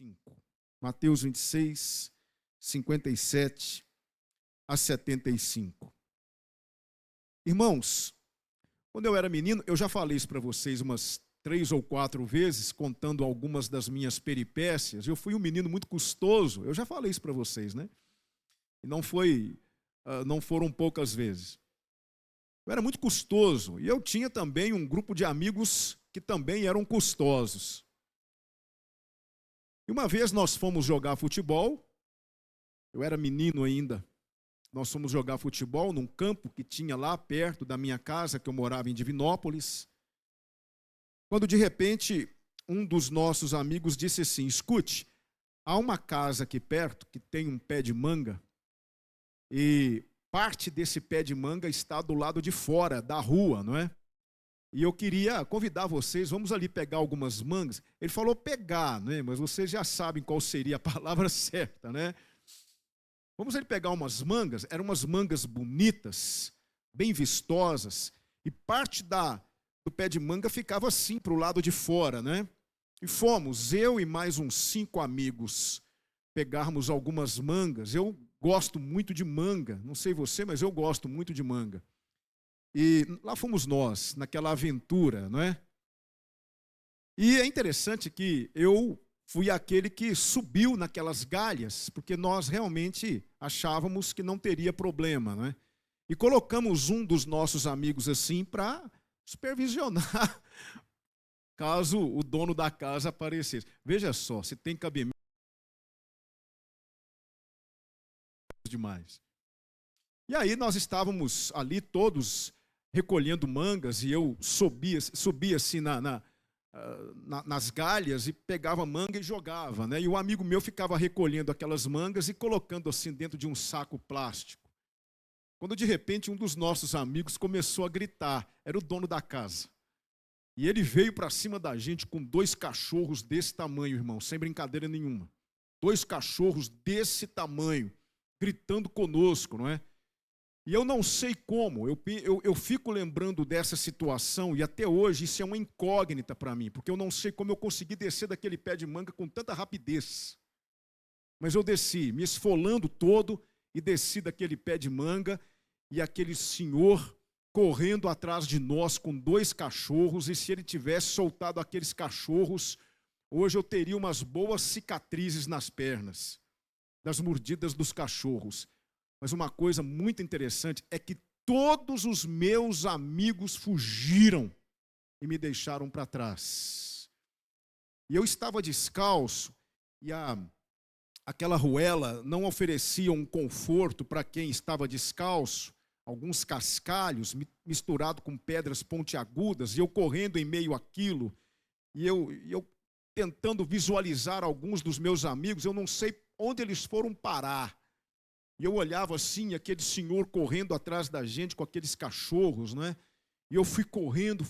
5. Mateus 26, 57 a 75. Irmãos, quando eu era menino, eu já falei isso para vocês umas 3 ou 4 vezes, contando algumas das minhas peripécias. Eu fui um menino muito custoso, eu já falei isso para vocês, né? E não foram poucas vezes. Eu era muito custoso e eu tinha também um grupo de amigos que também eram custosos. E uma vez nós fomos jogar futebol, eu era menino ainda, nós fomos jogar futebol num campo que tinha lá perto da minha casa, que eu morava em Divinópolis, quando de repente um dos nossos amigos disse assim: escute, há uma casa aqui perto que tem um pé de manga e parte desse pé de manga está do lado de fora da rua, não é? E eu queria convidar vocês, vamos ali pegar algumas mangas. Ele falou pegar, né? Mas vocês já sabem qual seria a palavra certa, né? Vamos ali pegar umas mangas, eram umas mangas bonitas, bem vistosas, e parte do pé de manga ficava assim para o lado de fora, né? E fomos, eu e mais uns 5 amigos, pegarmos algumas mangas. Eu gosto muito de manga, não sei você, mas eu gosto muito de manga. E lá fomos nós, naquela aventura, não é? E é interessante que eu fui aquele que subiu naquelas galhas, porque nós realmente achávamos que não teria problema, não é? E colocamos um dos nossos amigos assim para supervisionar, caso o dono da casa aparecesse. Veja só, se tem cabimento demais. E aí nós estávamos ali todos recolhendo mangas e eu subia assim nas galhas e pegava manga e jogava, né? E o amigo meu ficava recolhendo aquelas mangas e colocando assim dentro de um saco plástico. Quando de repente um dos nossos amigos começou a gritar, era o dono da casa. E ele veio para cima da gente com 2 cachorros desse tamanho, irmão, sem brincadeira nenhuma. 2 cachorros desse tamanho, gritando conosco, não é? E eu não sei como, eu fico lembrando dessa situação e até hoje isso é uma incógnita para mim, porque eu não sei como eu consegui descer daquele pé de manga com tanta rapidez. Mas eu desci, me esfolando todo e desci daquele pé de manga e aquele senhor correndo atrás de nós com 2 cachorros, e se ele tivesse soltado aqueles cachorros, hoje eu teria umas boas cicatrizes nas pernas, das mordidas dos cachorros. Mas uma coisa muito interessante é que todos os meus amigos fugiram e me deixaram para trás. E eu estava descalço e aquela arruela não oferecia um conforto para quem estava descalço, alguns cascalhos misturado com pedras pontiagudas, e eu correndo em meio àquilo, e eu tentando visualizar alguns dos meus amigos, eu não sei onde eles foram parar. E eu olhava assim, aquele senhor correndo atrás da gente com aqueles cachorros, né? E eu fui correndo,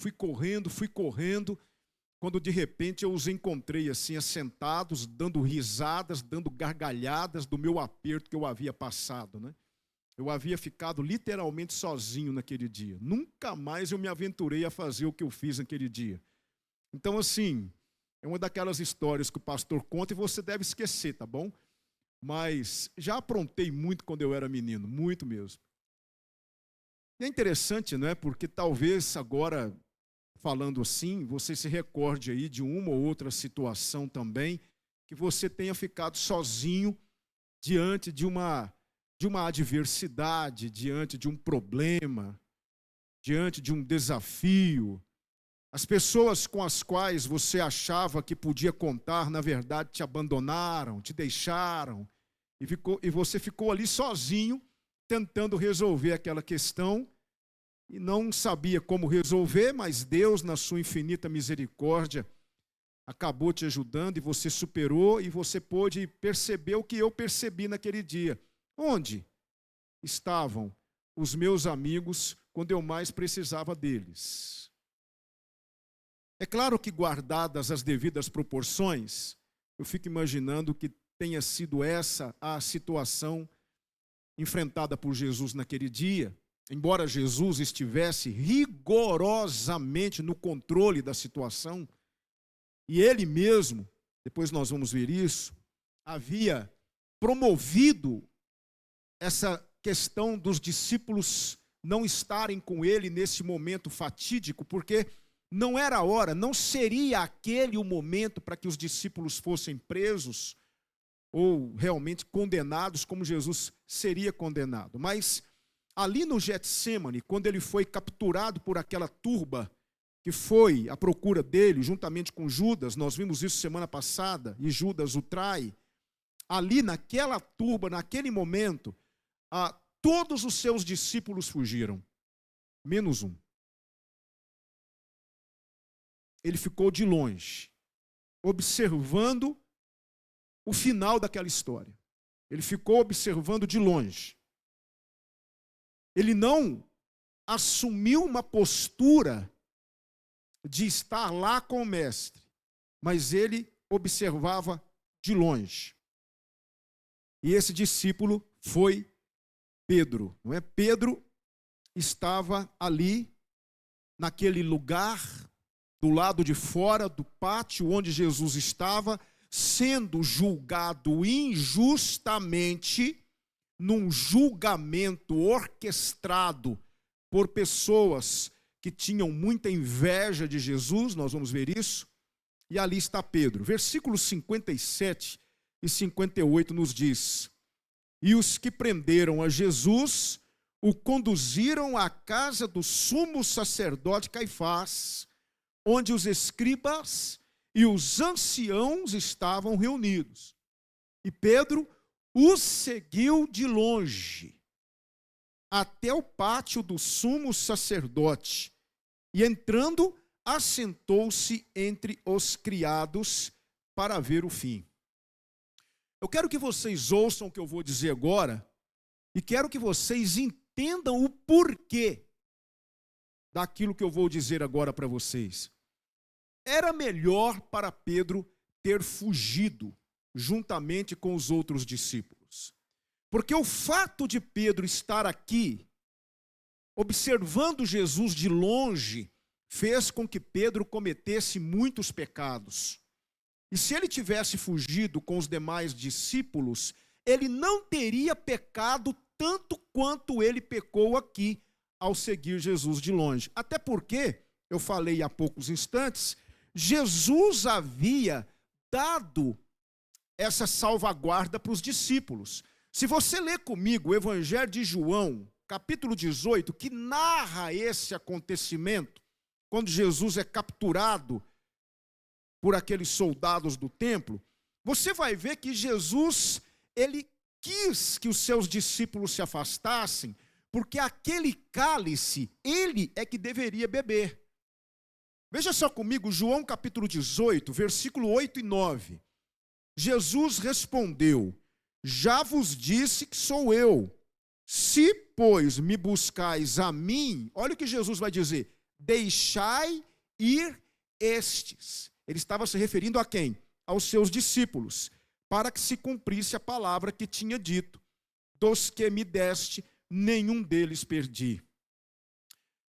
quando de repente eu os encontrei assim, assentados, dando risadas, dando gargalhadas do meu aperto que eu havia passado, né? Eu havia ficado literalmente sozinho naquele dia. Nunca mais eu me aventurei a fazer o que eu fiz naquele dia. Então, assim, é uma daquelas histórias que o pastor conta e você deve esquecer, tá bom? Mas já aprontei muito quando eu era menino, muito mesmo. E é interessante, não é? Porque talvez agora, falando assim, você se recorde aí de uma ou outra situação também, que você tenha ficado sozinho diante de uma adversidade, diante de um problema, diante de um desafio. As pessoas com as quais você achava que podia contar, na verdade, te abandonaram, te deixaram, e você ficou ali sozinho, tentando resolver aquela questão, e não sabia como resolver, mas Deus, na sua infinita misericórdia, acabou te ajudando, e você superou, e você pôde perceber o que eu percebi naquele dia. Onde estavam os meus amigos quando eu mais precisava deles? É claro que, guardadas as devidas proporções, eu fico imaginando que tenha sido essa a situação enfrentada por Jesus naquele dia, embora Jesus estivesse rigorosamente no controle da situação, e ele mesmo, depois nós vamos ver isso, havia promovido essa questão dos discípulos não estarem com ele nesse momento fatídico, porque não era a hora, não seria aquele o momento para que os discípulos fossem presos ou realmente condenados como Jesus seria condenado. Mas ali no Getsêmani, quando ele foi capturado por aquela turba que foi à procura dele, juntamente com Judas, nós vimos isso semana passada, e Judas o trai, ali naquela turba, naquele momento, todos os seus discípulos fugiram, menos um. Ele ficou de longe, observando o final daquela história. Ele ficou observando de longe. Ele não assumiu uma postura de estar lá com o mestre, mas ele observava de longe. E esse discípulo foi Pedro, não é? Pedro estava ali, naquele lugar, do lado de fora do pátio onde Jesus estava, sendo julgado injustamente, num julgamento orquestrado por pessoas que tinham muita inveja de Jesus, nós vamos ver isso, e ali está Pedro. Versículos 57 e 58 nos diz: e os que prenderam a Jesus o conduziram à casa do sumo sacerdote Caifás, onde os escribas e os anciãos estavam reunidos. E Pedro os seguiu de longe, até o pátio do sumo sacerdote, e entrando, assentou-se entre os criados para ver o fim. Eu quero que vocês ouçam o que eu vou dizer agora, e quero que vocês entendam o porquê daquilo que eu vou dizer agora para vocês. Era melhor para Pedro ter fugido juntamente com os outros discípulos. Porque o fato de Pedro estar aqui, observando Jesus de longe, fez com que Pedro cometesse muitos pecados. E se ele tivesse fugido com os demais discípulos, ele não teria pecado tanto quanto ele pecou aqui, ao seguir Jesus de longe. Até porque, eu falei há poucos instantes, Jesus havia dado essa salvaguarda para os discípulos. Se você ler comigo o Evangelho de João, capítulo 18, que narra esse acontecimento, quando Jesus é capturado por aqueles soldados do templo, você vai ver que Jesus, ele quis que os seus discípulos se afastassem, porque aquele cálice, ele é que deveria beber. Veja só comigo, João capítulo 18, versículo 8 e 9. Jesus respondeu: já vos disse que sou eu. Se, pois, me buscais a mim, olha o que Jesus vai dizer: deixai ir estes. Ele estava se referindo a quem? Aos seus discípulos, para que se cumprisse a palavra que tinha dito: dos que me deste, nenhum deles perdi.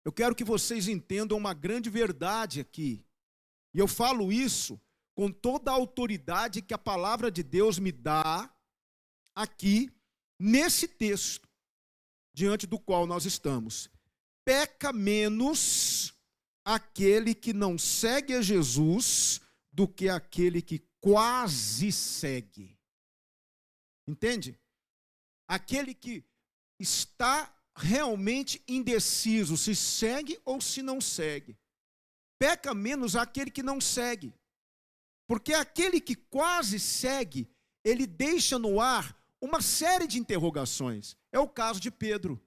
Eu quero que vocês entendam uma grande verdade aqui. E eu falo isso com toda a autoridade que a palavra de Deus me dá aqui, nesse texto, diante do qual nós estamos. Peca menos aquele que não segue a Jesus do que aquele que quase segue. Entende? Aquele que está realmente indeciso, se segue ou se não segue. Peca menos aquele que não segue. Porque aquele que quase segue, ele deixa no ar uma série de interrogações. É o caso de Pedro.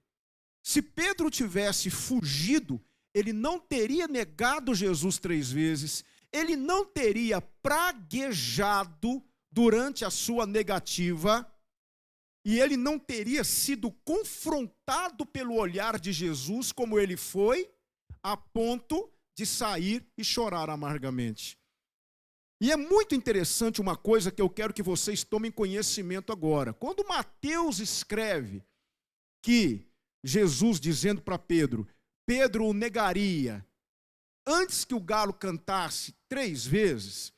Se Pedro tivesse fugido, ele não teria negado Jesus 3 vezes, ele não teria praguejado durante a sua negativa, e ele não teria sido confrontado pelo olhar de Jesus, como ele foi, a ponto de sair e chorar amargamente. E é muito interessante uma coisa que eu quero que vocês tomem conhecimento agora. Quando Mateus escreve que Jesus dizendo para Pedro, Pedro o negaria antes que o galo cantasse 3 vezes,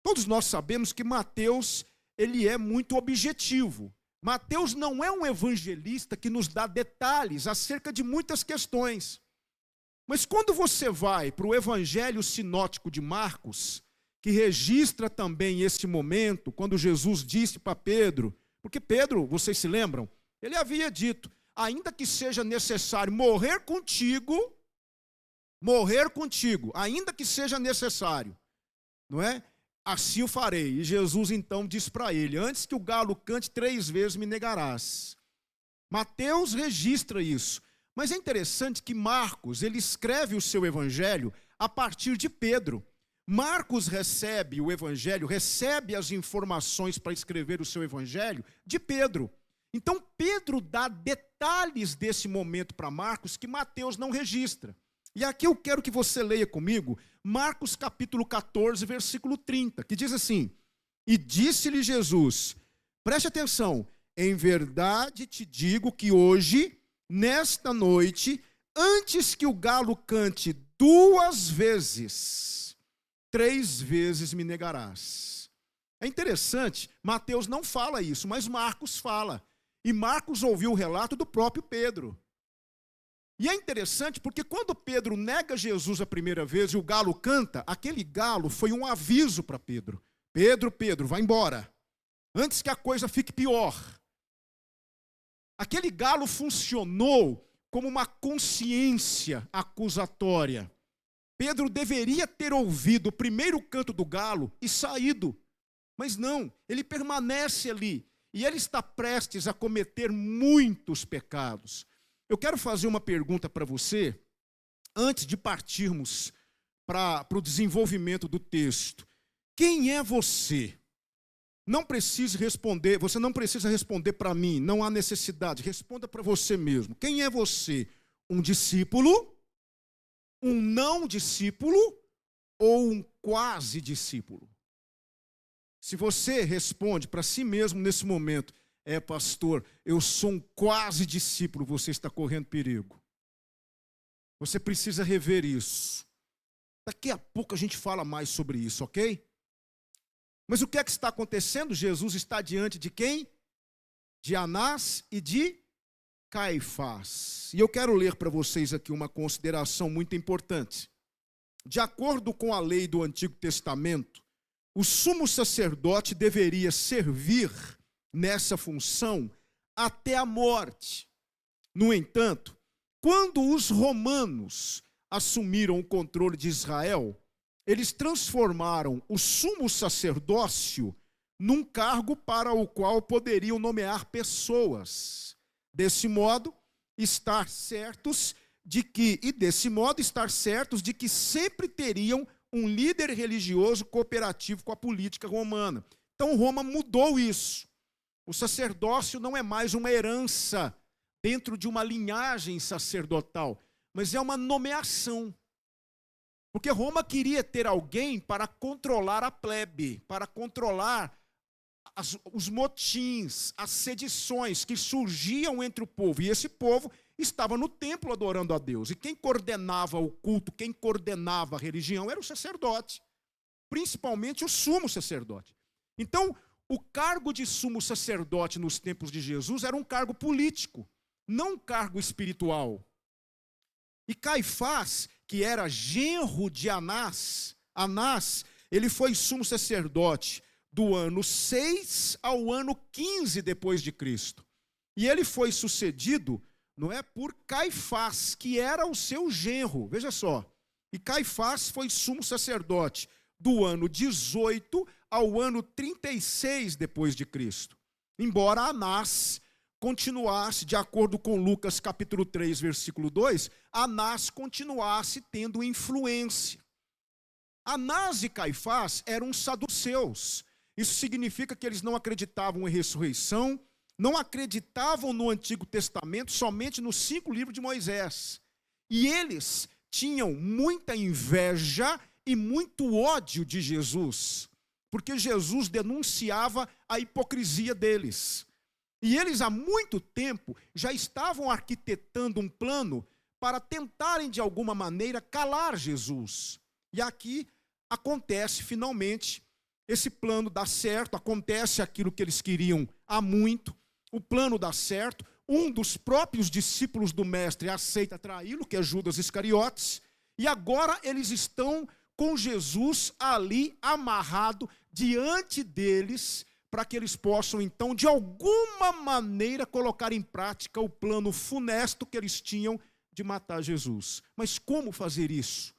Todos nós sabemos que Mateus, ele é muito objetivo. Mateus não é um evangelista que nos dá detalhes acerca de muitas questões. Mas quando você vai para o Evangelho Sinótico de Marcos, que registra também esse momento, quando Jesus disse para Pedro, porque Pedro, vocês se lembram, ele havia dito, ainda que seja necessário morrer contigo, ainda que seja necessário, não é? Assim o farei. E Jesus então diz para ele, antes que o galo cante 3 vezes me negarás. Mateus registra isso. Mas é interessante que Marcos, ele escreve o seu evangelho a partir de Pedro. Marcos recebe o evangelho, recebe as informações para escrever o seu evangelho de Pedro. Então Pedro dá detalhes desse momento para Marcos que Mateus não registra. E aqui eu quero que você leia comigo Marcos capítulo 14, versículo 30, que diz assim, e disse-lhe Jesus, preste atenção, em verdade te digo que hoje, nesta noite, antes que o galo cante 2 vezes, 3 vezes me negarás. É interessante, Mateus não fala isso, mas Marcos fala. E Marcos ouviu o relato do próprio Pedro. E é interessante porque quando Pedro nega Jesus a primeira vez e o galo canta, aquele galo foi um aviso para Pedro. Pedro, vai embora, antes que a coisa fique pior. Aquele galo funcionou como uma consciência acusatória. Pedro deveria ter ouvido o primeiro canto do galo e saído. Mas não, ele permanece ali. E ele está prestes a cometer muitos pecados. Eu quero fazer uma pergunta para você, antes de partirmos para o desenvolvimento do texto. Quem é você? Não precisa responder, você não precisa responder para mim, não há necessidade, responda para você mesmo. Quem é você? Um discípulo? Um não discípulo? Ou um quase discípulo? Se você responde para si mesmo nesse momento, pastor, eu sou um quase discípulo, você está correndo perigo. Você precisa rever isso. Daqui a pouco a gente fala mais sobre isso, ok? Mas o que é que está acontecendo? Jesus está diante de quem? De Anás e de Caifás. E eu quero ler para vocês aqui uma consideração muito importante. De acordo com a lei do Antigo Testamento, o sumo sacerdote deveria servir nessa função até a morte. No entanto, quando os romanos assumiram o controle de Israel, eles transformaram o sumo sacerdócio num cargo para o qual poderiam nomear pessoas. Desse modo, estar certos de que sempre teriam um líder religioso cooperativo com a política romana. Então Roma mudou isso. O sacerdócio não é mais uma herança dentro de uma linhagem sacerdotal, mas é uma nomeação. Porque Roma queria ter alguém para controlar a plebe, para controlar os motins, as sedições que surgiam entre o povo. E esse povo estava no templo adorando a Deus. E quem coordenava o culto, quem coordenava a religião era o sacerdote. Principalmente o sumo sacerdote. Então, o cargo de sumo sacerdote nos tempos de Jesus era um cargo político, não um cargo espiritual. E Caifás, que era genro de Anás, ele foi sumo sacerdote do ano 6 ao ano 15 depois de Cristo. E ele foi sucedido, não é, por Caifás, que era o seu genro. Veja só. E Caifás foi sumo sacerdote do ano 18 ao ano 36 depois de Cristo. Embora Anás continuasse, de acordo com Lucas capítulo 3, versículo 2, Anás continuasse tendo influência. Anás e Caifás eram saduceus. Isso significa que eles não acreditavam em ressurreição, não acreditavam no Antigo Testamento, somente nos 5 livros de Moisés. E eles tinham muita inveja e muito ódio de Jesus, porque Jesus denunciava a hipocrisia deles. E eles há muito tempo já estavam arquitetando um plano para tentarem de alguma maneira calar Jesus. E aqui acontece finalmente esse plano dá certo, acontece aquilo que eles queriam há muito, o plano dá certo, um dos próprios discípulos do mestre aceita traí-lo, que é Judas Iscariotes, e agora eles estão com Jesus ali amarrado diante deles, para que eles possam então, de alguma maneira, colocar em prática o plano funesto que eles tinham de matar Jesus. Mas como fazer isso?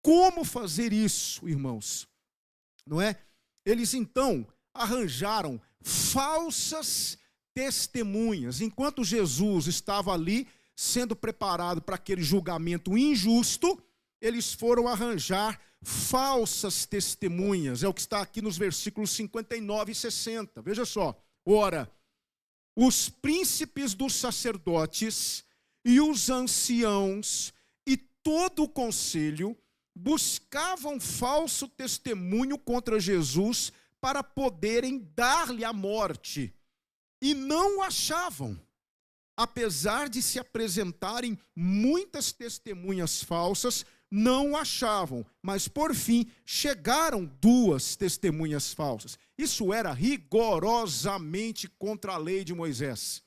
Como fazer isso, irmãos? Não é? Eles então arranjaram falsas testemunhas. Enquanto Jesus estava ali sendo preparado para aquele julgamento injusto, eles foram arranjar falsas testemunhas. É o que está aqui nos versículos 59 e 60. Veja só. Ora, os príncipes dos sacerdotes e os anciãos e todo o conselho buscavam falso testemunho contra Jesus para poderem dar-lhe a morte. E não o achavam. Apesar de se apresentarem muitas testemunhas falsas, não o achavam. Mas, por fim, chegaram 2 testemunhas falsas. Isso era rigorosamente contra a lei de Moisés.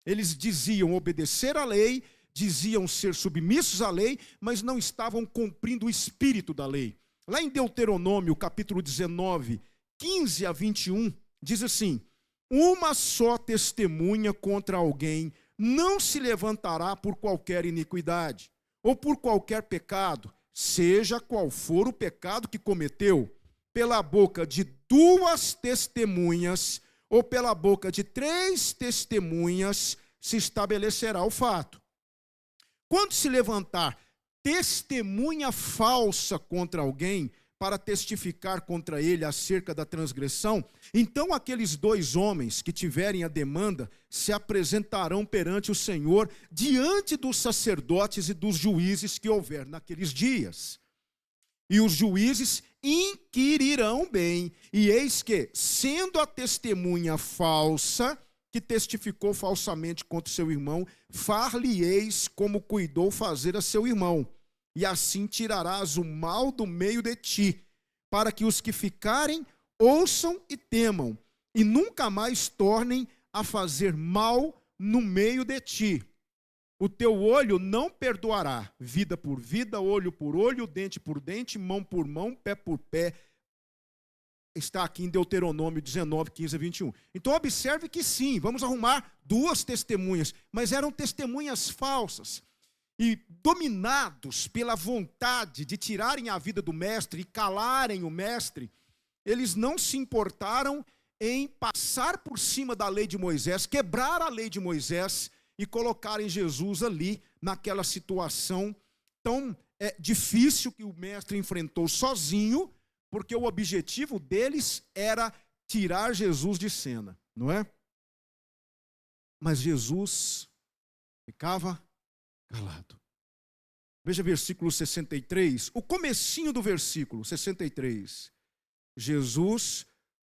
Eles diziam obedecer à lei, diziam ser submissos à lei, mas não estavam cumprindo o espírito da lei. Lá em Deuteronômio, capítulo 19, 15 a 21, diz assim: uma só testemunha contra alguém não se levantará por qualquer iniquidade, ou por qualquer pecado, seja qual for o pecado que cometeu, pela boca de 2 testemunhas, ou pela boca de 3 testemunhas, se estabelecerá o fato. Quando se levantar testemunha falsa contra alguém, para testificar contra ele acerca da transgressão, então aqueles 2 homens que tiverem a demanda se apresentarão perante o Senhor diante dos sacerdotes e dos juízes que houver naqueles dias. E os juízes inquirirão bem, e eis que, sendo a testemunha falsa, que testificou falsamente contra o seu irmão, far-lhe-eis como cuidou fazer a seu irmão. E assim tirarás o mal do meio de ti, para que os que ficarem ouçam e temam, e nunca mais tornem a fazer mal no meio de ti. O teu olho não perdoará, vida por vida, olho por olho, dente por dente, mão por mão, pé por pé. Está aqui em Deuteronômio 19, 15 a 21. Então observe que sim, vamos arrumar 2 testemunhas, mas eram testemunhas falsas. E dominados pela vontade de tirarem a vida do mestre e calarem o mestre, eles não se importaram em passar por cima da lei de Moisés, quebrar a lei de Moisés e colocarem Jesus ali naquela situação tão difícil que o mestre enfrentou sozinho, porque o objetivo deles era tirar Jesus de cena, não é? Mas Jesus ficava calado. Veja versículo 63, o comecinho do versículo 63. Jesus,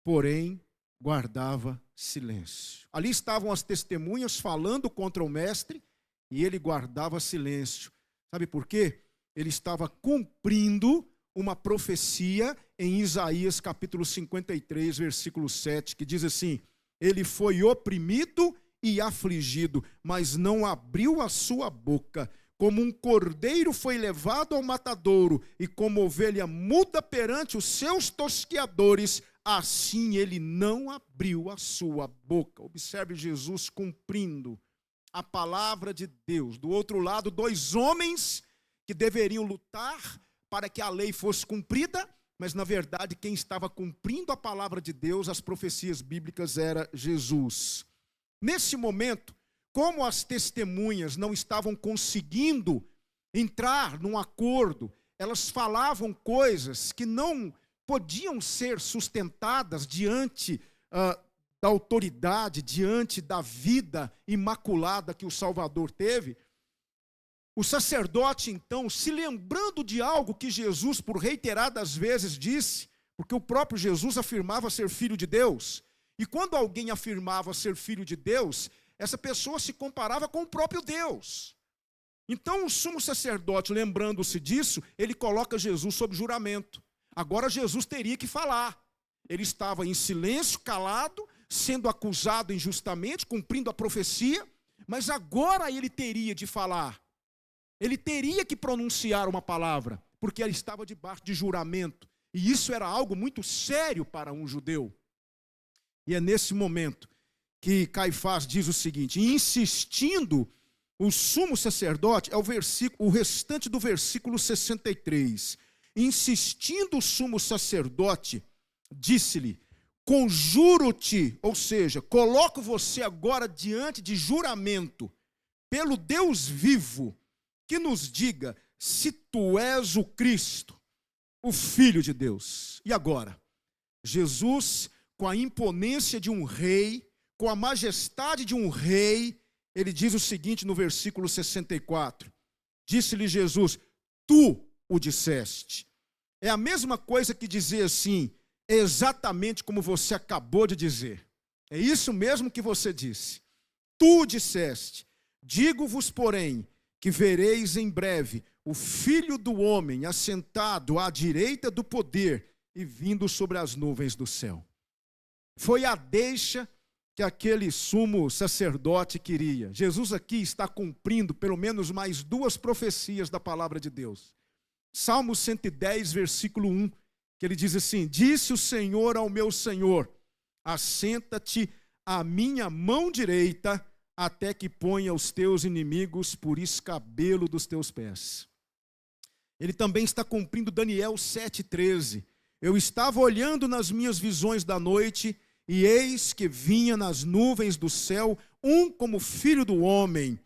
porém, guardava silêncio. Ali estavam as testemunhas falando contra o mestre e ele guardava silêncio. Sabe por quê? Ele estava cumprindo uma profecia em Isaías capítulo 53, versículo 7, que diz assim: ele foi oprimido e afligido, mas não abriu a sua boca. Como um cordeiro foi levado ao matadouro, e como ovelha muda perante os seus tosqueadores, assim ele não abriu a sua boca. Observe Jesus cumprindo a palavra de Deus. Do outro lado, 2 homens que deveriam lutar para que a lei fosse cumprida, mas na verdade quem estava cumprindo a palavra de Deus, as profecias bíblicas, era Jesus. Nesse momento, como as testemunhas não estavam conseguindo entrar num acordo, elas falavam coisas que não podiam ser sustentadas diante da autoridade, diante da vida imaculada que o Salvador teve. O sacerdote, então, se lembrando de algo que Jesus, por reiteradas vezes, disse, porque o próprio Jesus afirmava ser filho de Deus, e quando alguém afirmava ser filho de Deus, essa pessoa se comparava com o próprio Deus. Então o sumo sacerdote, lembrando-se disso, ele coloca Jesus sob juramento. Agora Jesus teria que falar. Ele estava em silêncio, calado, sendo acusado injustamente, cumprindo a profecia, mas agora ele teria de falar. Ele teria que pronunciar uma palavra, porque ele estava debaixo de juramento. E isso era algo muito sério para um judeu. E é nesse momento que Caifás diz o seguinte, insistindo, o sumo sacerdote, é o restante do versículo 63. Insistindo o sumo sacerdote, disse-lhe, conjuro-te, ou seja, coloco você agora diante de juramento, pelo Deus vivo, que nos diga se tu és o Cristo, o Filho de Deus. E agora, Jesus, com a imponência de um rei, com a majestade de um rei, ele diz o seguinte no versículo 64, disse-lhe Jesus, tu o disseste. É a mesma coisa que dizer assim, exatamente como você acabou de dizer. É isso mesmo que você disse. Tu disseste, digo-vos, porém, que vereis em breve o Filho do Homem assentado à direita do poder e vindo sobre as nuvens do céu. Foi a deixa que aquele sumo sacerdote queria. Jesus aqui está cumprindo pelo menos mais duas profecias da palavra de Deus. Salmo 110, versículo 1, que ele diz assim, disse o Senhor ao meu Senhor, assenta-te à minha mão direita, até que ponha os teus inimigos por escabelo dos teus pés. Ele também está cumprindo Daniel 7,13. Eu estava olhando nas minhas visões da noite, e eis que vinha nas nuvens do céu um como filho do homem,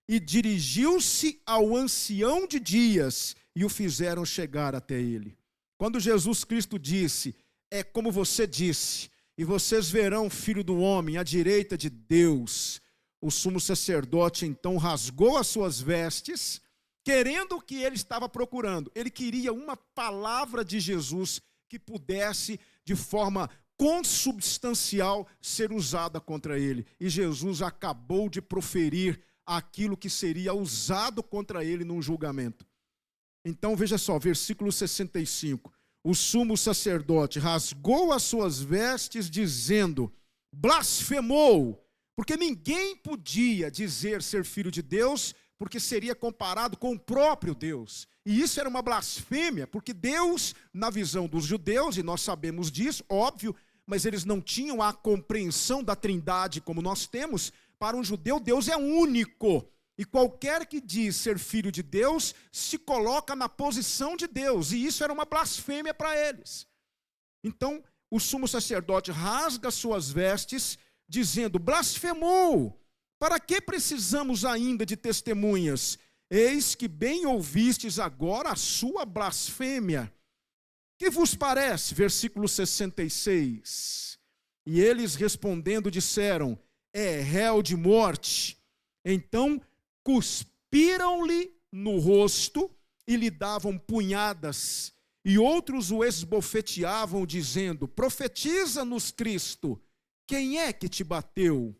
e dirigiu-se ao ancião de dias, e o fizeram chegar até ele. Quando Jesus Cristo disse, é como você disse, e vocês verão o Filho do Homem à direita de Deus, o sumo sacerdote então rasgou as suas vestes, querendo o que ele estava procurando. Ele queria uma palavra de Jesus que pudesse, de forma consubstancial, ser usada contra ele. E Jesus acabou de proferir aquilo que seria usado contra ele num julgamento. Então veja só, versículo 65. O sumo sacerdote rasgou as suas vestes, dizendo, blasfemou, porque ninguém podia dizer ser filho de Deus, porque seria comparado com o próprio Deus. E isso era uma blasfêmia, porque Deus, na visão dos judeus, e nós sabemos disso, óbvio, mas eles não tinham a compreensão da trindade como nós temos. Para um judeu, Deus é único. E qualquer que diz ser filho de Deus, se coloca na posição de Deus. E isso era uma blasfêmia para eles. Então, o sumo sacerdote rasga suas vestes, dizendo, blasfemou, para que precisamos ainda de testemunhas? Eis que bem ouvistes agora a sua blasfêmia. Que vos parece? Versículo 66. E eles respondendo disseram, é réu de morte. Então cuspiram-lhe no rosto e lhe davam punhadas. E outros o esbofeteavam, dizendo, profetiza-nos, Cristo, quem é que te bateu?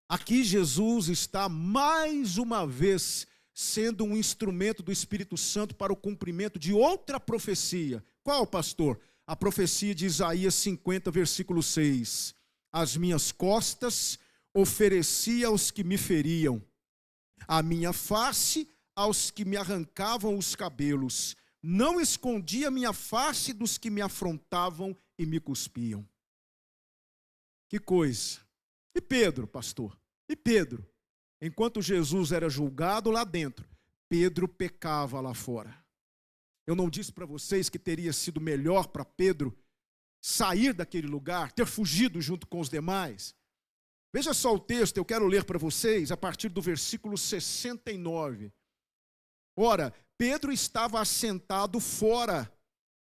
Aqui Jesus está mais uma vez sendo um instrumento do Espírito Santo para o cumprimento de outra profecia. Qual, pastor? A profecia de Isaías 50, versículo 6. As minhas costas ofereci aos que me feriam, a minha face aos que me arrancavam os cabelos. Não escondi a minha face dos que me afrontavam e me cuspiam. Que coisa. E Pedro, pastor? E Pedro? Enquanto Jesus era julgado lá dentro, Pedro pecava lá fora. Eu não disse para vocês que teria sido melhor para Pedro sair daquele lugar, ter fugido junto com os demais? Veja só o texto, eu quero ler para vocês a partir do versículo 69. Ora, Pedro estava assentado fora,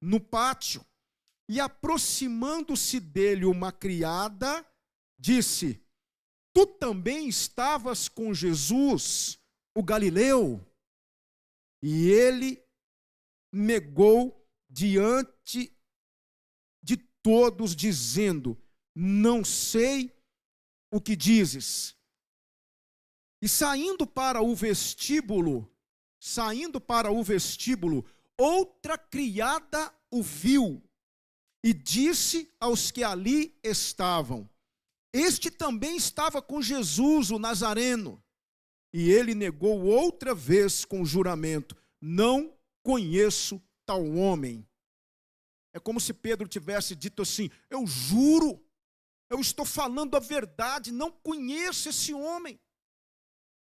no pátio, e aproximando-se dele uma criada, disse, tu também estavas com Jesus, o Galileu? E ele negou diante de todos, dizendo, não sei o que dizes. E saindo para o vestíbulo, outra criada o viu e disse aos que ali estavam: este também estava com Jesus, o Nazareno. E ele negou outra vez com juramento: não conheço tal homem. É como se Pedro tivesse dito assim: eu juro, eu estou falando a verdade, não conheço esse homem.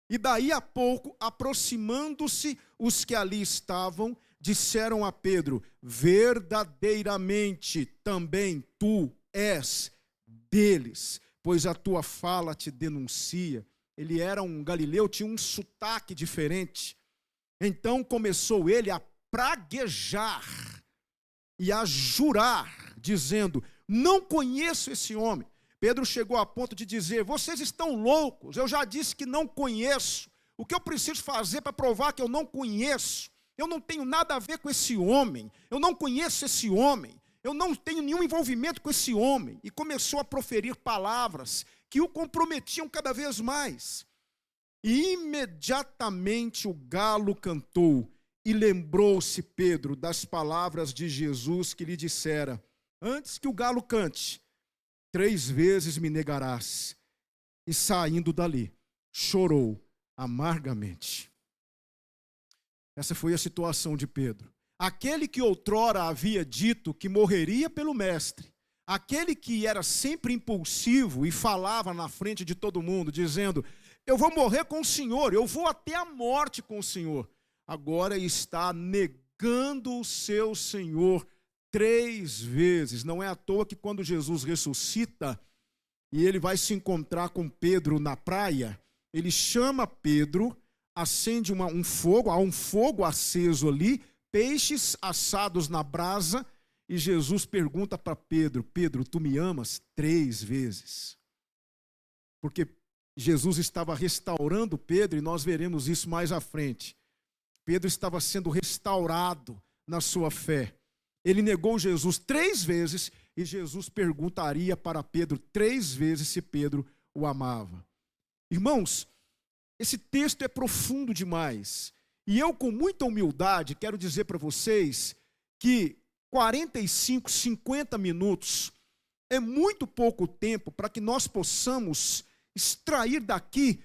E daí a pouco, aproximando-se os que ali estavam, disseram a Pedro: verdadeiramente também tu és deles, pois a tua fala te denuncia. Ele era um galileu, tinha um sotaque diferente. Então começou ele a praguejar e a jurar, dizendo: não conheço esse homem. Pedro chegou a ponto de dizer: vocês estão loucos, eu já disse que não conheço. O que eu preciso fazer para provar que eu não conheço? Eu não tenho nada a ver com esse homem, eu não conheço esse homem, eu não tenho nenhum envolvimento com esse homem. E começou a proferir palavras que o comprometiam cada vez mais. E imediatamente o galo cantou, e lembrou-se Pedro das palavras de Jesus que lhe dissera: antes que o galo cante, 3 vezes me negarás. E saindo dali, chorou amargamente. Essa foi a situação de Pedro. Aquele que outrora havia dito que morreria pelo mestre, aquele que era sempre impulsivo e falava na frente de todo mundo, dizendo: eu vou morrer com o Senhor, eu vou até a morte com o Senhor, agora está negando o seu Senhor 3 vezes. Não é à toa que quando Jesus ressuscita e ele vai se encontrar com Pedro na praia, ele chama Pedro, acende um fogo, há um fogo aceso ali, peixes assados na brasa, e Jesus pergunta para Pedro: Pedro, tu me amas? 3 vezes. Porque Jesus estava restaurando Pedro, e nós veremos isso mais à frente. Pedro estava sendo restaurado na sua fé. Ele negou Jesus 3 vezes, e Jesus perguntaria para Pedro 3 vezes se Pedro o amava. Irmãos, esse texto é profundo demais. E eu, com muita humildade, quero dizer para vocês que 45, 50 minutos é muito pouco tempo para que nós possamos extrair daqui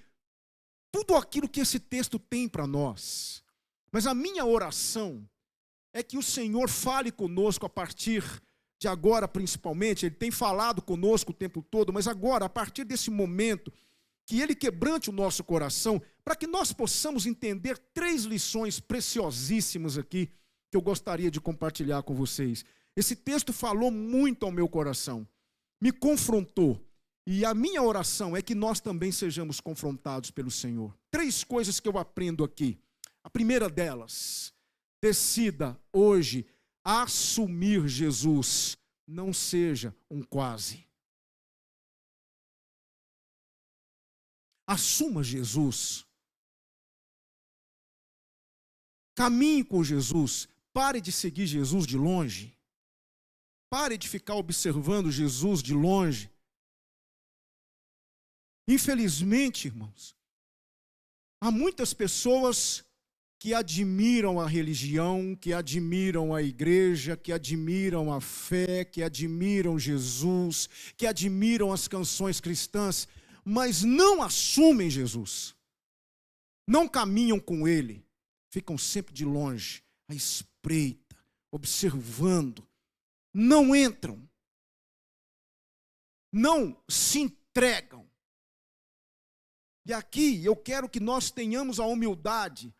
tudo aquilo que esse texto tem para nós. Mas a minha oração é que o Senhor fale conosco a partir de agora, principalmente. Ele tem falado conosco o tempo todo, mas agora, a partir desse momento, que Ele quebrante o nosso coração, para que nós possamos entender 3 lições preciosíssimas aqui, que eu gostaria de compartilhar com vocês. Esse texto falou muito ao meu coração, me confrontou, e a minha oração é que nós também sejamos confrontados pelo Senhor. 3 coisas que eu aprendo aqui. A primeira delas: decida hoje assumir Jesus, não seja um quase. Assuma Jesus. Caminhe com Jesus. Pare de seguir Jesus de longe. Pare de ficar observando Jesus de longe. Infelizmente, irmãos, há muitas pessoas que admiram a religião, que admiram a igreja, que admiram a fé, que admiram Jesus, que admiram as canções cristãs, mas não assumem Jesus. Não caminham com Ele. Ficam sempre de longe, à espreita, observando. Não entram. Não se entregam. E aqui eu quero que nós tenhamos a humildade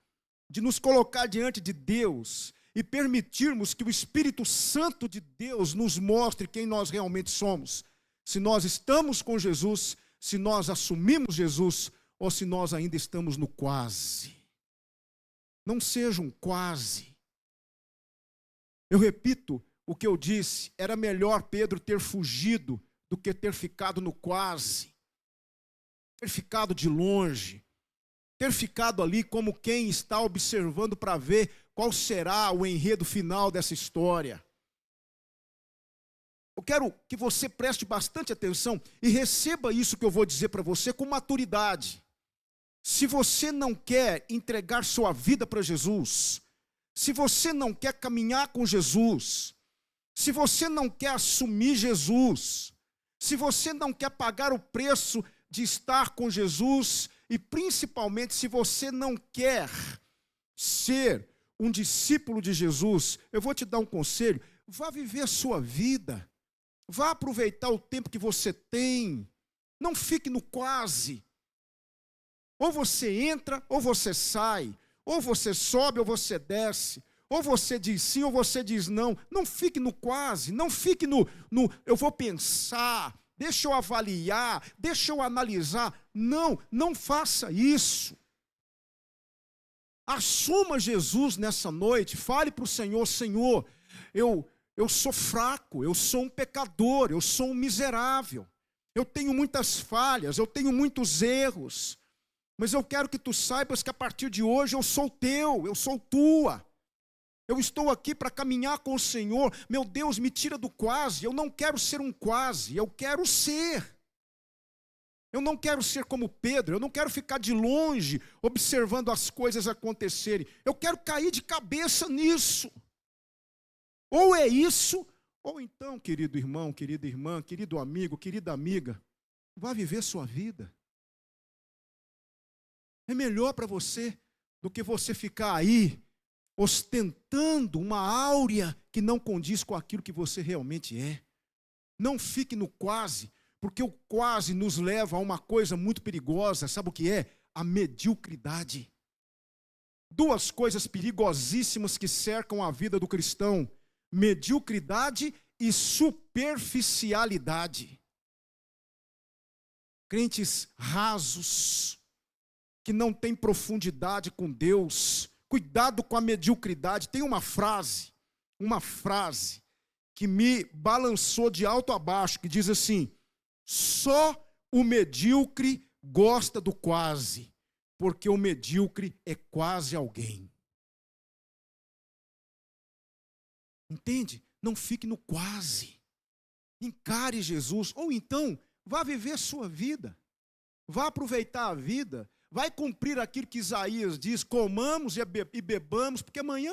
de nos colocar diante de Deus e permitirmos que o Espírito Santo de Deus nos mostre quem nós realmente somos. Se nós estamos com Jesus, se nós assumimos Jesus, ou se nós ainda estamos no quase. Não seja um quase. Eu repito o que eu disse: era melhor Pedro ter fugido do que ter ficado no quase. Ter ficado de longe. Ter ficado ali como quem está observando para ver qual será o enredo final dessa história. Eu quero que você preste bastante atenção e receba isso que eu vou dizer para você com maturidade. Se você não quer entregar sua vida para Jesus, se você não quer caminhar com Jesus, Se você não quer assumir Jesus, se você não quer pagar o preço de estar com Jesus, e principalmente se você não quer ser um discípulo de Jesus, eu vou te dar um conselho: vá viver a sua vida, vá aproveitar o tempo que você tem, não fique no quase. Ou você entra, ou você sai, ou você sobe, ou você desce, ou você diz sim, ou você diz não. Não fique no quase, não fique no eu vou pensar, deixa eu avaliar, deixa eu analisar. Não, não faça isso. Assuma Jesus nessa noite, fale para o Senhor: Senhor, eu sou fraco, eu sou um pecador, eu sou um miserável, eu tenho muitas falhas, eu tenho muitos erros, mas eu quero que tu saibas que a partir de hoje eu sou teu, eu sou tua. Eu estou aqui para caminhar com o Senhor. Meu Deus, me tira do quase. Eu não quero ser um quase, eu quero ser. Eu não quero ser como Pedro, eu não quero ficar de longe observando as coisas acontecerem. Eu quero cair de cabeça nisso. Ou é isso, ou então, querido irmão, querida irmã, querido amigo, querida amiga, vá viver sua vida. É melhor para você do que você ficar aí ostentando uma áurea que não condiz com aquilo que você realmente é. Não fique no quase, porque o quase nos leva a uma coisa muito perigosa. Sabe o que é? A mediocridade. Duas coisas perigosíssimas que cercam a vida do cristão: mediocridade e superficialidade. Crentes rasos, que não têm profundidade com Deus. Cuidado com a mediocridade. Tem uma frase que me balançou de alto a baixo, que diz assim: só o medíocre gosta do quase, porque o medíocre é quase alguém. Entende? Não fique no quase. Encare Jesus, ou então vá viver a sua vida. Vá aproveitar a vida. Vai cumprir aquilo que Isaías diz: comamos e bebamos, porque amanhã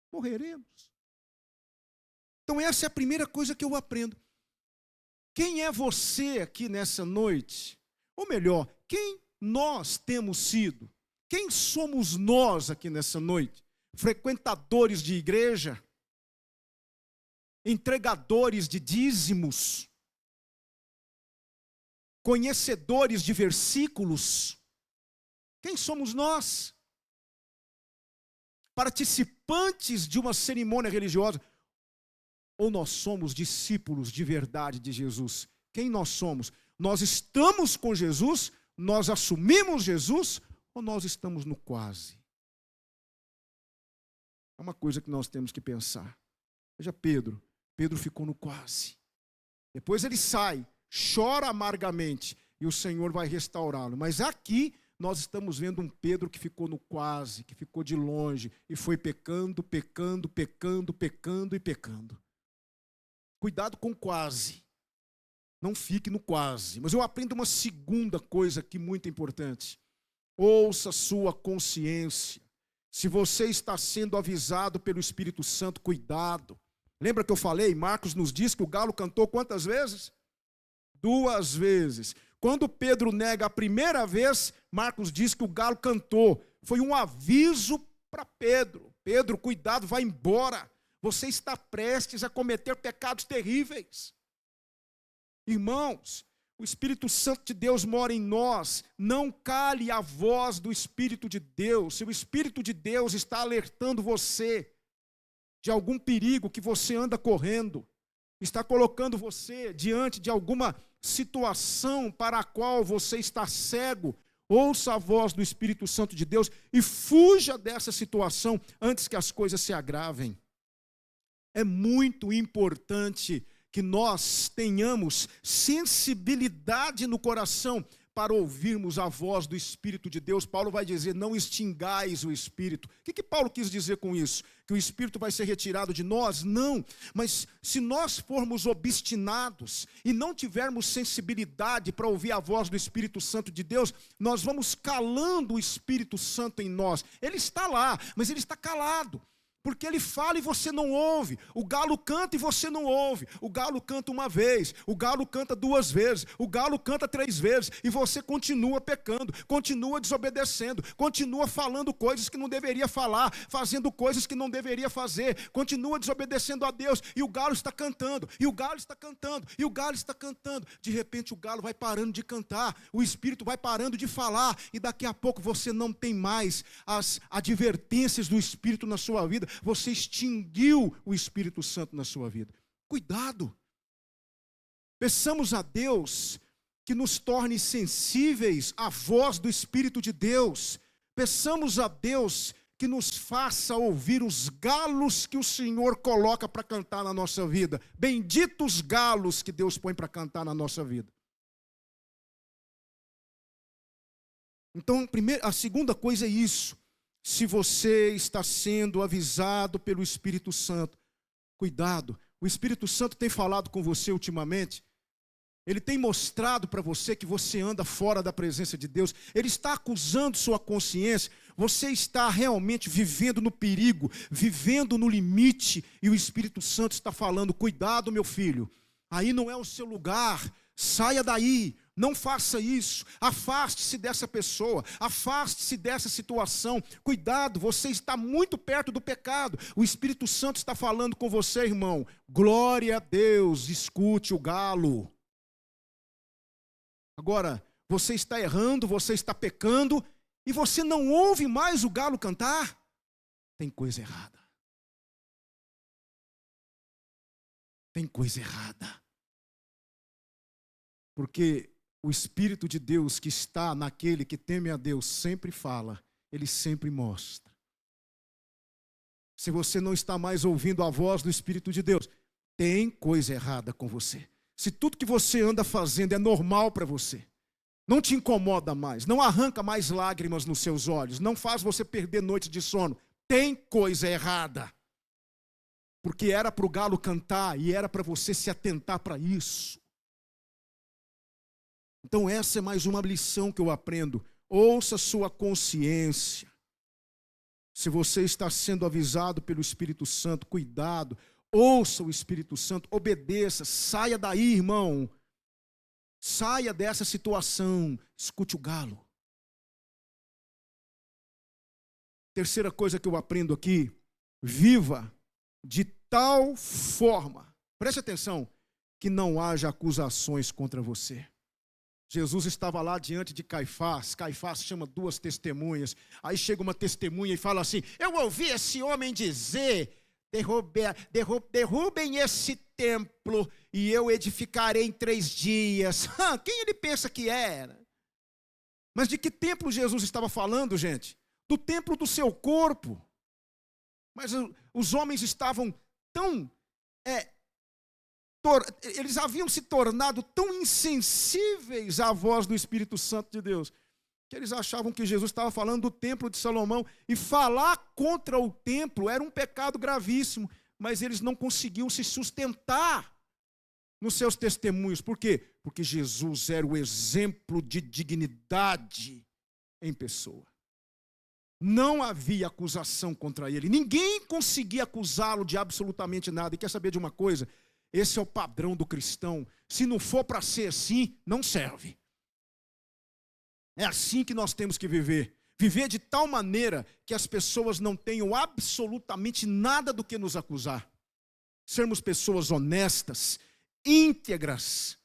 morreremos. Então essa é a primeira coisa que eu aprendo. Quem é você aqui nessa noite? Ou melhor, quem nós temos sido? Quem somos nós aqui nessa noite? Frequentadores de igreja? Entregadores de dízimos? Conhecedores de versículos? Quem somos nós? Participantes de uma cerimônia religiosa? Ou nós somos discípulos de verdade de Jesus? Quem nós somos? Nós estamos com Jesus? Nós assumimos Jesus? Ou nós estamos no quase? É uma coisa que nós temos que pensar. Veja Pedro. Pedro ficou no quase. Depois ele sai, chora amargamente, e o Senhor vai restaurá-lo. Mas aqui nós estamos vendo um Pedro que ficou no quase, que ficou de longe, e foi pecando, pecando, pecando, pecando e pecando. Cuidado com o quase. Não fique no quase. Mas eu aprendo uma segunda coisa aqui muito importante. Ouça sua consciência. Se você está sendo avisado pelo Espírito Santo, cuidado. Lembra que eu falei? Marcos nos diz que o galo cantou quantas vezes? 2 vezes. Quando Pedro nega a primeira vez, Marcos diz que o galo cantou. Foi um aviso para Pedro. Pedro, cuidado, vai embora. Você está prestes a cometer pecados terríveis. Irmãos, o Espírito Santo de Deus mora em nós. Não cale a voz do Espírito de Deus. Se o Espírito de Deus está alertando você de algum perigo que você anda correndo, está colocando você diante de alguma situação para a qual você está cego, ouça a voz do Espírito Santo de Deus e fuja dessa situação antes que as coisas se agravem. É muito importante que nós tenhamos sensibilidade no coração para ouvirmos a voz do Espírito de Deus. Paulo vai dizer: não extingais o Espírito. O que Paulo quis dizer com isso? Que o Espírito vai ser retirado de nós? Não, mas se nós formos obstinados e não tivermos sensibilidade para ouvir a voz do Espírito Santo de Deus, nós vamos calando o Espírito Santo em nós. Ele está lá, mas ele está calado. Porque ele fala e você não ouve. O galo canta e você não ouve. O galo canta uma vez, o galo canta 2 vezes, o galo canta 3 vezes, e você continua pecando, continua desobedecendo, continua falando coisas que não deveria falar, fazendo coisas que não deveria fazer, continua desobedecendo a Deus, e o galo está cantando, e o galo está cantando, e o galo está cantando. De repente o galo vai parando de cantar, o Espírito vai parando de falar, e daqui a pouco você não tem mais as advertências do Espírito na sua vida. Você extinguiu o Espírito Santo na sua vida. Cuidado. Peçamos a Deus que nos torne sensíveis à voz do Espírito de Deus. Peçamos a Deus que nos faça ouvir os galos que o Senhor coloca para cantar na nossa vida. Benditos galos que Deus põe para cantar na nossa vida. Então, a segunda coisa é isso. Se você está sendo avisado pelo Espírito Santo, cuidado. O Espírito Santo tem falado com você ultimamente. Ele tem mostrado para você que você anda fora da presença de Deus. Ele está acusando sua consciência. Você está realmente vivendo no perigo, vivendo no limite. E o Espírito Santo está falando, cuidado, meu filho. Aí não é o seu lugar. Saia daí. Não faça isso, afaste-se dessa pessoa, afaste-se dessa situação. Cuidado, você está muito perto do pecado. O Espírito Santo está falando com você, irmão. Glória a Deus, escute o galo. Agora, você está errando, você está pecando, e você não ouve mais o galo cantar? Tem coisa errada. Tem coisa errada. Porque o Espírito de Deus que está naquele que teme a Deus sempre fala, ele sempre mostra. Se você não está mais ouvindo a voz do Espírito de Deus, tem coisa errada com você. Se tudo que você anda fazendo é normal para você, não te incomoda mais, não arranca mais lágrimas nos seus olhos, não faz você perder noite de sono, tem coisa errada. Porque era para o galo cantar e era para você se atentar para isso. Então essa é mais uma lição que eu aprendo. Ouça sua consciência. Se você está sendo avisado pelo Espírito Santo, cuidado. Ouça o Espírito Santo, obedeça. Saia daí, irmão. Saia dessa situação. Escute o galo. Terceira coisa que eu aprendo aqui. Viva de tal forma. Preste atenção. Que não haja acusações contra você. Jesus estava lá diante de Caifás. Caifás chama 2 testemunhas. Aí chega uma testemunha e fala assim: eu ouvi esse homem dizer, derrubem esse templo e eu edificarei em 3 dias. Quem ele pensa que era? Mas de que templo Jesus estava falando, gente? Do templo do seu corpo. Mas os homens estavam tão... eles haviam se tornado tão insensíveis à voz do Espírito Santo de Deus, que eles achavam que Jesus estava falando do templo de Salomão, e falar contra o templo era um pecado gravíssimo, mas eles não conseguiam se sustentar nos seus testemunhos. Por quê? Porque Jesus era o exemplo de dignidade em pessoa. Não havia acusação contra ele, ninguém conseguia acusá-lo de absolutamente nada. E quer saber de uma coisa? Esse é o padrão do cristão. Se não for para ser assim, não serve. É assim que nós temos que viver. Viver de tal maneira que as pessoas não tenham absolutamente nada do que nos acusar. Sermos pessoas honestas, íntegras,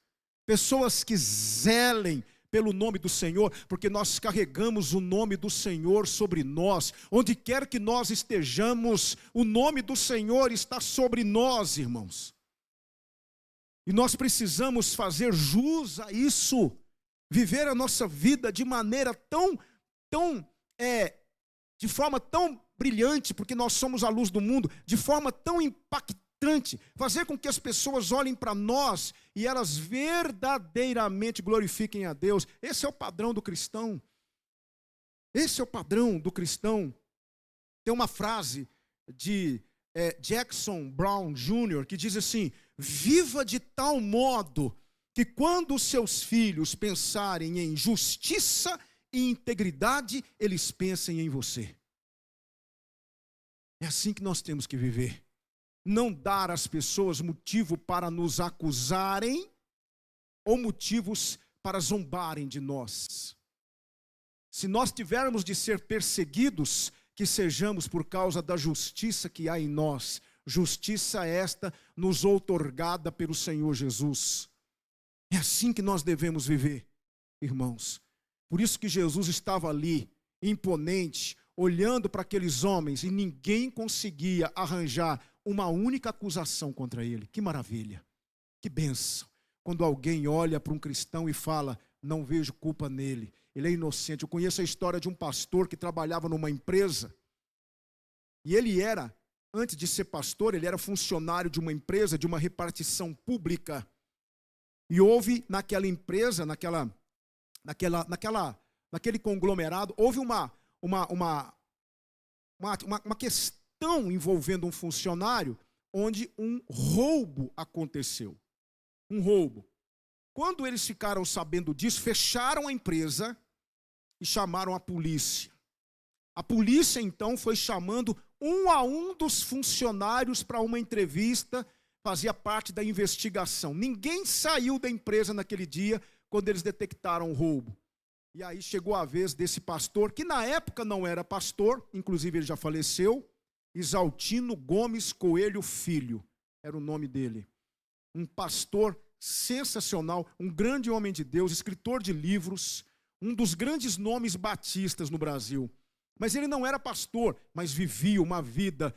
pessoas que zelem pelo nome do Senhor, porque nós carregamos o nome do Senhor sobre nós. Onde quer que nós estejamos, o nome do Senhor está sobre nós, irmãos. E nós precisamos fazer jus a isso, viver a nossa vida de maneira de forma tão brilhante, porque nós somos a luz do mundo, de forma tão impactante, fazer com que as pessoas olhem para nós e elas verdadeiramente glorifiquem a Deus. Esse é o padrão do cristão. Esse é o padrão do cristão. Tem uma frase de Jackson Brown Jr. que diz assim: viva de tal modo que quando os seus filhos pensarem em justiça e integridade, eles pensem em você. É assim que nós temos que viver. Não dar às pessoas motivo para nos acusarem ou motivos para zombarem de nós. Se nós tivermos de ser perseguidos, que sejamos por causa da justiça que há em nós. Justiça esta nos outorgada pelo Senhor Jesus. É assim que nós devemos viver, irmãos. Por isso que Jesus estava ali, imponente, olhando para aqueles homens e ninguém conseguia arranjar uma única acusação contra ele. Que maravilha, que bênção. Quando alguém olha para um cristão e fala, não vejo culpa nele, ele é inocente. Eu conheço a história de um pastor que trabalhava numa empresa e ele era, antes de ser pastor, ele era funcionário de uma empresa, de uma repartição pública. E houve naquela empresa, naquele conglomerado, houve uma questão envolvendo um funcionário onde um roubo aconteceu. Um roubo. Quando eles ficaram sabendo disso, fecharam a empresa e chamaram a polícia. A polícia, então, foi chamando um a um dos funcionários para uma entrevista, fazia parte da investigação. Ninguém saiu da empresa naquele dia, quando eles detectaram o roubo. E aí chegou a vez desse pastor, que na época não era pastor, inclusive ele já faleceu, Isaltino Gomes Coelho Filho, era o nome dele. Um pastor sensacional, um grande homem de Deus, escritor de livros, um dos grandes nomes batistas no Brasil. Mas ele não era pastor, mas vivia uma vida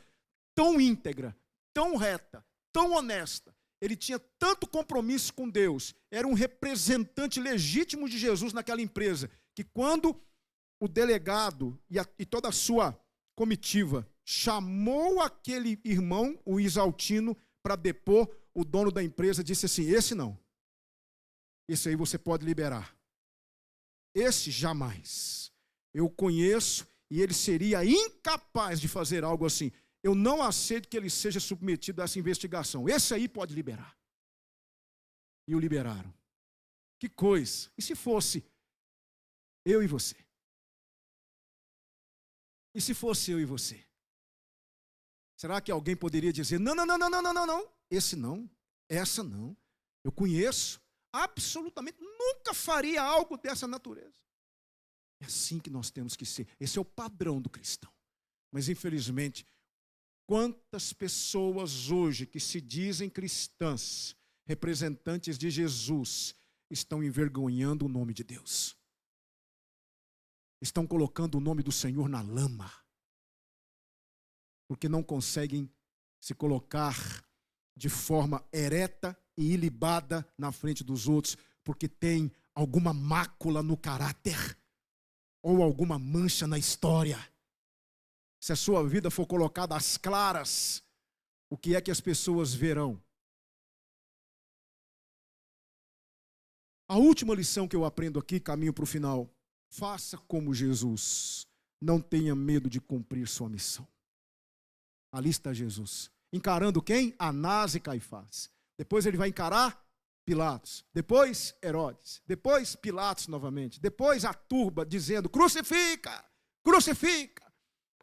tão íntegra, tão reta, tão honesta. Ele tinha tanto compromisso com Deus, era um representante legítimo de Jesus naquela empresa, que quando o delegado e toda a sua comitiva chamou aquele irmão, o Isaltino, para depor, o dono da empresa disse assim, esse não, esse aí você pode liberar, esse jamais, eu conheço e ele seria incapaz de fazer algo assim, eu não aceito que ele seja submetido a essa investigação, esse aí pode liberar. E o liberaram. Que coisa, e se fosse eu e você? E se fosse eu e você? Será que alguém poderia dizer, não, esse não, essa não, eu conheço, absolutamente, nunca faria algo dessa natureza. É assim que nós temos que ser, esse é o padrão do cristão. Mas infelizmente, quantas pessoas hoje que se dizem cristãs, representantes de Jesus, estão envergonhando o nome de Deus. Estão colocando o nome do Senhor na lama. Porque não conseguem se colocar de forma ereta e ilibada na frente dos outros, porque tem alguma mácula no caráter ou alguma mancha na história. Se a sua vida for colocada às claras, o que é que as pessoas verão? A última lição que eu aprendo aqui, caminho para o final. Faça como Jesus. Não tenha medo de cumprir sua missão. Ali está Jesus. Encarando quem? Anás e Caifás. Depois ele vai encarar Pilatos. Depois Herodes. Depois Pilatos novamente. Depois a turba dizendo, crucifica, crucifica.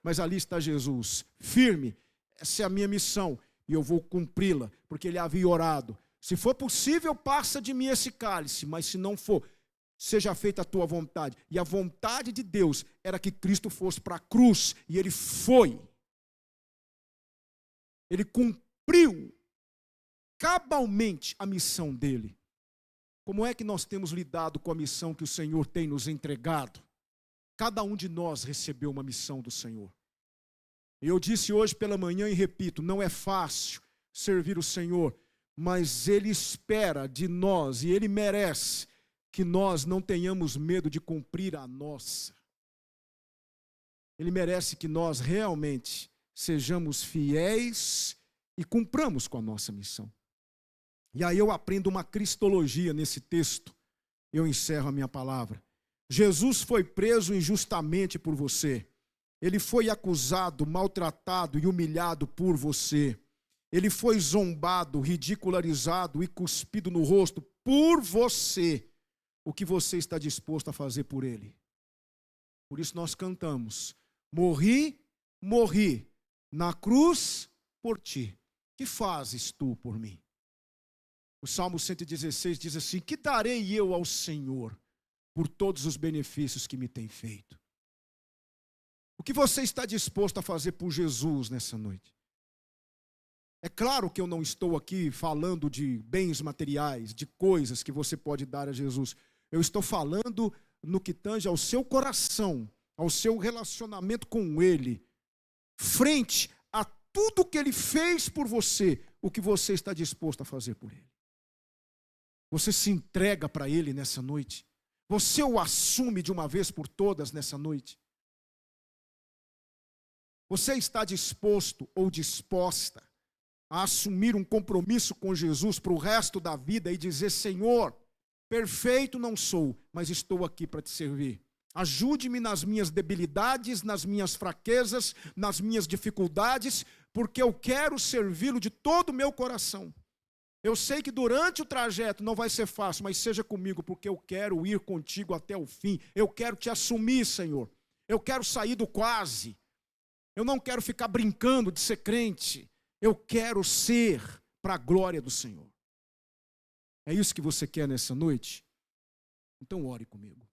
Mas ali está Jesus, firme. Essa é a minha missão e eu vou cumpri-la, porque ele havia orado. Se for possível, passa de mim esse cálice, mas se não for, seja feita a tua vontade. E a vontade de Deus era que Cristo fosse para a cruz, e ele foi. Ele cumpriu cabalmente a missão dele. Como é que nós temos lidado com a missão que o Senhor tem nos entregado? Cada um de nós recebeu uma missão do Senhor. Eu disse hoje pela manhã e repito, não é fácil servir o Senhor, mas Ele espera de nós e Ele merece que nós não tenhamos medo de cumprir a nossa. Ele merece que nós realmente sejamos fiéis e cumpramos com a nossa missão. E aí eu aprendo uma cristologia nesse texto. Eu encerro a minha palavra. Jesus foi preso injustamente por você. Ele foi acusado, maltratado e humilhado por você. Ele foi zombado, ridicularizado e cuspido no rosto por você. O que você está disposto a fazer por ele? Por isso nós cantamos, morri, morri, na cruz por ti. Que fazes tu por mim? O Salmo 116 diz assim: que darei eu ao Senhor por todos os benefícios que me tem feito? O que você está disposto a fazer por Jesus nessa noite? É claro que eu não estou aqui falando de bens materiais, de coisas que você pode dar a Jesus. Eu estou falando no que tange ao seu coração, ao seu relacionamento com Ele, frente a tudo que Ele fez por você, o que você está disposto a fazer por Ele. Você se entrega para Ele nessa noite? Você o assume de uma vez por todas nessa noite? Você está disposto ou disposta a assumir um compromisso com Jesus para o resto da vida e dizer: Senhor, perfeito não sou, mas estou aqui para te servir. Ajude-me nas minhas debilidades, nas minhas fraquezas, nas minhas dificuldades, porque eu quero servi-lo de todo o meu coração. Eu sei que durante o trajeto não vai ser fácil, mas seja comigo, porque eu quero ir contigo até o fim. Eu quero te assumir, Senhor. Eu quero sair do quase. Eu não quero ficar brincando de ser crente. Eu quero ser para a glória do Senhor. É isso que você quer nessa noite? Então ore comigo.